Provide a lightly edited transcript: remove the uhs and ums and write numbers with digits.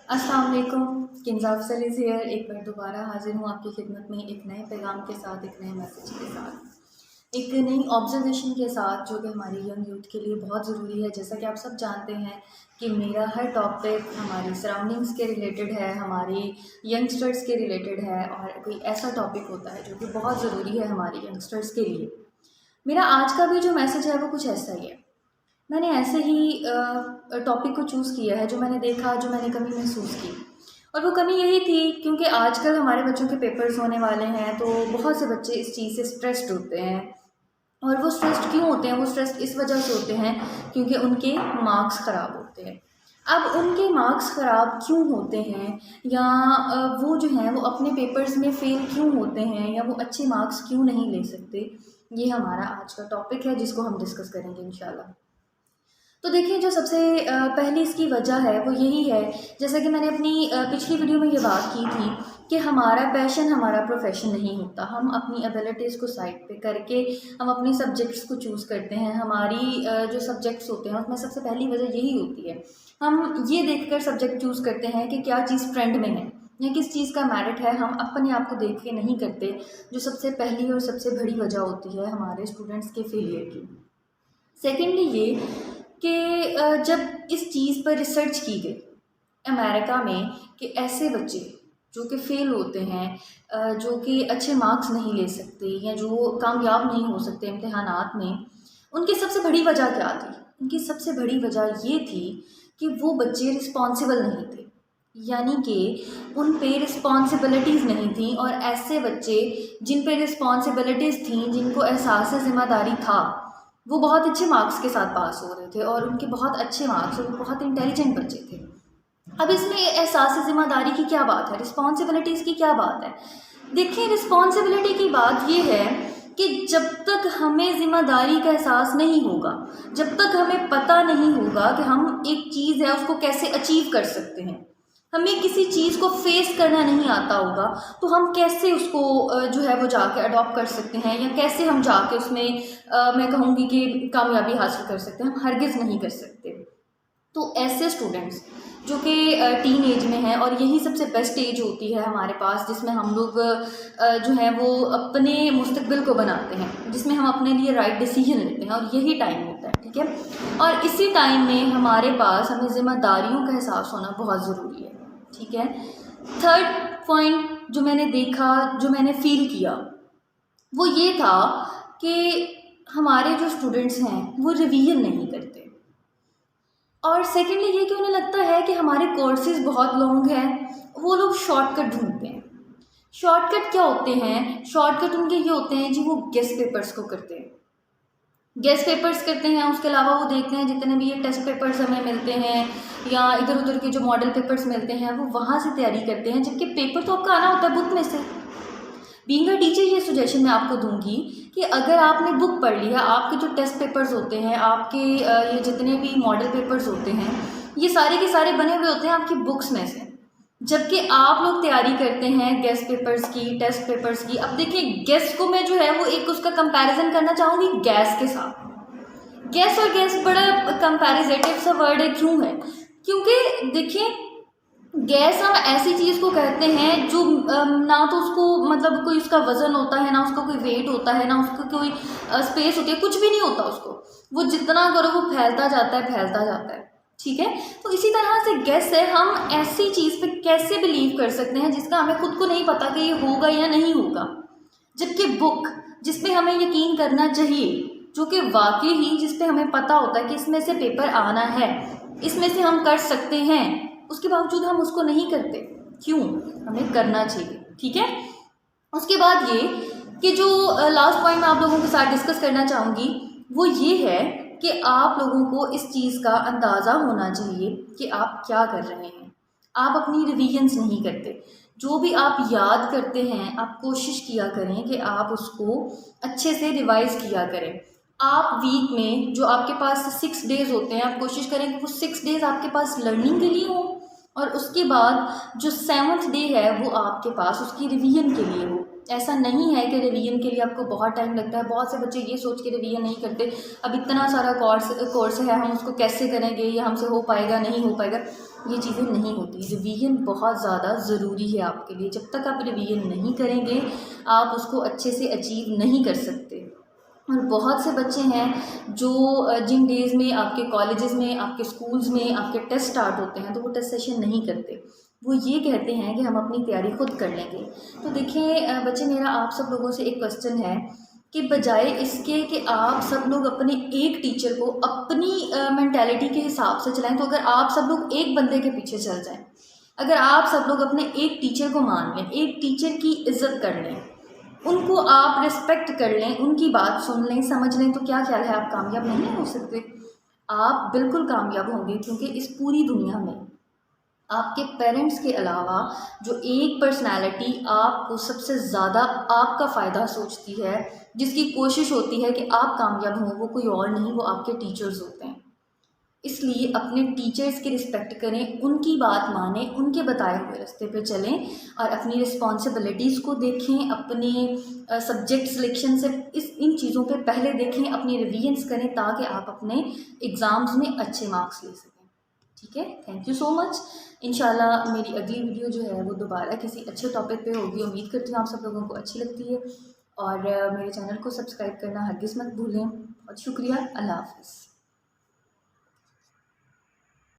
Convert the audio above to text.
अस्सलाम वालेकुम। किंज़ा Afzal is here. एक बार दोबारा हाज़िर हूँ आपकी खिदमत में एक नए पैगाम के साथ, एक नए मैसेज के साथ, एक नई ऑब्ज़र्वेशन के साथ, जो कि हमारी यंग यूथ के लिए बहुत ज़रूरी है। जैसा कि आप सब जानते हैं कि मेरा हर टॉपिक हमारी सराउंडिंग्स के रिलेटेड है, हमारी यंगस्टर्स के रिलेटेड है, और कोई ऐसा टॉपिक होता है जो कि बहुत ज़रूरी है हमारे यंगस्टर्स के लिए। मेरा आज का भी जो मैसेज है वो कुछ ऐसा ही है। मैंने ऐसे ही टॉपिक को चूज़ किया है, जो मैंने देखा, जो मैंने कमी महसूस की, और वो कमी यही थी क्योंकि आजकल हमारे बच्चों के पेपर्स होने वाले हैं, तो बहुत से बच्चे इस चीज़ से स्ट्रेस्ड होते हैं। और वो स्ट्रेस्ड क्यों होते हैं? वो स्ट्रेस्ड इस वजह से होते हैं क्योंकि उनके मार्क्स ख़राब होते हैं। अब उनके मार्क्स ख़राब क्यों होते हैं, या वो जो हैं वो अपने पेपर्स में फ़ेल क्यों होते हैं, या वो अच्छे मार्क्स क्यों नहीं ले सकते, ये हमारा आज का टॉपिक है जिसको हम डिस्कस करेंगे इंशाल्लाह। तो देखिए, जो सबसे पहली इसकी वजह है वो यही है, जैसा कि मैंने अपनी पिछली वीडियो में ये बात की थी कि हमारा पैशन हमारा प्रोफेशन नहीं होता। हम अपनी एबिलिटीज़ को साइड पे करके हम अपने सब्जेक्ट्स को चूज़ करते हैं। हमारी जो सब्जेक्ट्स होते हैं उसमें सबसे पहली वजह यही होती है। हम ये देखकर सब्जेक्ट चूज़ करते हैं कि क्या चीज़ ट्रेंड में है या किस चीज़ का मेरिट है। हम अपने आप को देख के नहीं करते, जो सबसे पहली और सबसे बड़ी वजह होती है हमारे स्टूडेंट्स के फेलियर की। सेकेंडली ये कि जब इस चीज़ पर रिसर्च की गई अमेरिका में कि ऐसे बच्चे जो कि फ़ेल होते हैं, जो कि अच्छे मार्क्स नहीं ले सकते या जो कामयाब नहीं हो सकते इम्तिहानात में, उनकी सबसे बड़ी वजह क्या थी? उनकी सबसे बड़ी वजह ये थी कि वो बच्चे रिस्पॉन्सिबल नहीं थे, यानी कि उन पे रिस्पॉन्सिबिलिटीज़ नहीं थी। और ऐसे बच्चे जिन पे रिस्पॉन्सिबिलिटीज़ थी, जिनको एहसास ज़िम्मेदारी था, वो बहुत अच्छे मार्क्स के साथ पास हो रहे थे और उनके बहुत अच्छे मार्क्स, और वो बहुत इंटेलिजेंट बच्चे थे। अब इसमें एहसास ज़िम्मेदारी की क्या बात है, रिस्पॉन्सिबिलिटीज़ की क्या बात है? देखिए, रिस्पॉन्सिबिलिटी की बात ये है कि जब तक हमें ज़िम्मेदारी का एहसास नहीं होगा, जब तक हमें पता नहीं होगा कि हम एक चीज़ है उसको कैसे अचीव कर सकते हैं, हमें किसी चीज़ को फेस करना नहीं आता होगा, तो हम कैसे उसको जो है वो जाके अडॉप्ट कर सकते हैं, या कैसे हम जाके उसमें मैं कहूँगी कि कामयाबी हासिल कर सकते हैं? हम हरगिज़ नहीं कर सकते। तो ऐसे स्टूडेंट्स जो कि टीन एज में हैं, और यही सबसे बेस्ट एज होती है हमारे पास, जिसमें हम लोग जो है वो अपने मुस्तकबिल को बनाते हैं, जिसमें हम अपने लिए राइट डिसीजन लेते हैं, और यही टाइम होता है, ठीक है। और इसी टाइम में हमारे पास हमें ज़िम्मेदारियों का एहसास होना बहुत ज़रूरी है, ठीक है। थर्ड पॉइंट जो मैंने देखा, जो मैंने फील किया, वो ये था कि हमारे जो स्टूडेंट्स हैं वो रिवीजन नहीं करते। और सेकेंडली ये कि उन्हें लगता है कि हमारे कोर्सेज़ बहुत लॉन्ग हैं, वो लोग शॉर्टकट ढूंढते हैं। शॉर्टकट क्या होते हैं? शॉर्टकट उनके ये होते हैं जी, वो गेस्ट पेपर्स को करते हैं, गेस्ट पेपर्स करते हैं। उसके अलावा वो देखते हैं जितने भी ये टेस्ट पेपर्स हमें मिलते हैं या इधर उधर के जो मॉडल पेपर्स मिलते हैं, वो वहाँ से तैयारी करते हैं, जबकि पेपर तो आपका आना होता है बुक में से। बीइंग अ टीचर, ये सजेशन मैं आपको दूंगी कि अगर आपने बुक पढ़ लिया, आपके जो टेस्ट पेपर्स होते हैं, आपके ये जितने भी मॉडल पेपर्स होते हैं, ये सारे के सारे बने हुए होते हैं आपकी बुक्स में से, जबकि आप लोग तैयारी करते हैं गेस्ट पेपर्स की, टेस्ट पेपर्स की। अब देखिए, गेस्ट को मैं जो है वो एक उसका कंपैरिजन करना चाहूँगी गैस के साथ। गैस और गैस बड़ा कंपैरिजेटिव सा वर्ड है, क्यों है? क्योंकि देखिए, गैस हम ऐसी चीज़ को कहते हैं जो ना तो उसको मतलब कोई उसका वज़न होता है, ना उसका कोई वेट होता है, ना उसका कोई स्पेस होती है, कुछ भी नहीं होता उसको। वो जितना करो वो फैलता जाता है, फैलता जाता है, ठीक है। तो इसी तरह से गैस है, हम ऐसी चीज़ पे कैसे बिलीव कर सकते हैं जिसका हमें खुद को नहीं पता कि ये होगा या नहीं होगा, जबकि बुक जिस पे हमें यकीन करना चाहिए, जो कि वाकई ही जिस पे हमें पता होता है कि इसमें से पेपर आना है, इसमें से हम कर सकते हैं, उसके बावजूद हम उसको नहीं करते। क्यों? हमें करना चाहिए, ठीक है। उसके बाद ये कि जो लास्ट पॉइंट मैं आप लोगों के साथ डिस्कस करना चाहूँगी वो ये है कि आप लोगों को इस चीज़ का अंदाज़ा होना चाहिए कि आप क्या कर रहे हैं। आप अपनी रिवीजन्स नहीं करते। जो भी आप याद करते हैं, आप कोशिश किया करें कि आप उसको अच्छे से रिवाइज़ किया करें। आप वीक में जो आपके पास 6 डेज़ होते हैं, आप कोशिश करें कि वो 6 डेज़ आपके पास लर्निंग के लिए हो, और उसके बाद जो 7th डे है वो आपके पास उसकी रिवीजन के लिए हो। ऐसा नहीं है कि रिवीजन के लिए आपको बहुत टाइम लगता है। बहुत से बच्चे ये सोच के रिवीजन नहीं करते, अब इतना सारा कोर्स है, हम उसको कैसे करेंगे, ये हमसे हो पाएगा नहीं हो पाएगा। ये चीज़ें नहीं होती। रिवीजन बहुत ज़्यादा ज़रूरी है आपके लिए। जब तक आप रिवीजन नहीं करेंगे आप उसको अच्छे से अचीव नहीं कर सकते। और बहुत से बच्चे हैं जो जिन डेज़ में आपके कॉलेजेस में, आपके स्कूल्स में आपके टेस्ट स्टार्ट होते हैं तो वो टेस्ट सेशन नहीं करते। वो ये कहते हैं कि हम अपनी तैयारी खुद कर लेंगे। तो देखिए बच्चे, मेरा आप सब लोगों से एक क्वेश्चन है कि बजाय इसके कि आप सब लोग अपने एक टीचर को अपनी मेंटालिटी के हिसाब से चलाएं, तो अगर आप सब लोग एक बंदे के पीछे चल जाएं, अगर आप सब लोग अपने एक टीचर को मान लें, एक टीचर की इज्जत कर लें, उनको आप रिस्पेक्ट कर लें, उनकी बात सुन लें, समझ लें, तो क्या ख्याल है आप कामयाब नहीं हो सकते? आप बिल्कुल कामयाब होंगे, क्योंकि इस पूरी दुनिया में आपके पेरेंट्स के अलावा जो एक पर्सनैलिटी आपको सबसे ज़्यादा आपका फ़ायदा सोचती है, जिसकी कोशिश होती है कि आप कामयाब हों, वो कोई और नहीं, वो आपके टीचर्स होते हैं। इसलिए अपने टीचर्स की रिस्पेक्ट करें, उनकी बात मानें, उनके बताए हुए रास्ते पे चलें और अपनी रिस्पॉन्सिबिलिटीज़ को देखें, अपने सब्जेक्ट सिलेक्शन से इन चीज़ों पे पहले देखें, अपनी रिवीजन्स करें ताकि आप अपने एग्ज़ाम्स में अच्छे मार्क्स ले सकें। ठीक है, थैंक यू सो मच। इंशाल्लाह मेरी अगली वीडियो जो है वो दोबारा किसी अच्छे टॉपिक पे होगी। उम्मीद करती हूँ आप सब लोगों को अच्छी लगती है, और मेरे चैनल को सब्सक्राइब करना हरगिज़ मत भूलें। और शुक्रिया, अल्लाह हाफ़िज़।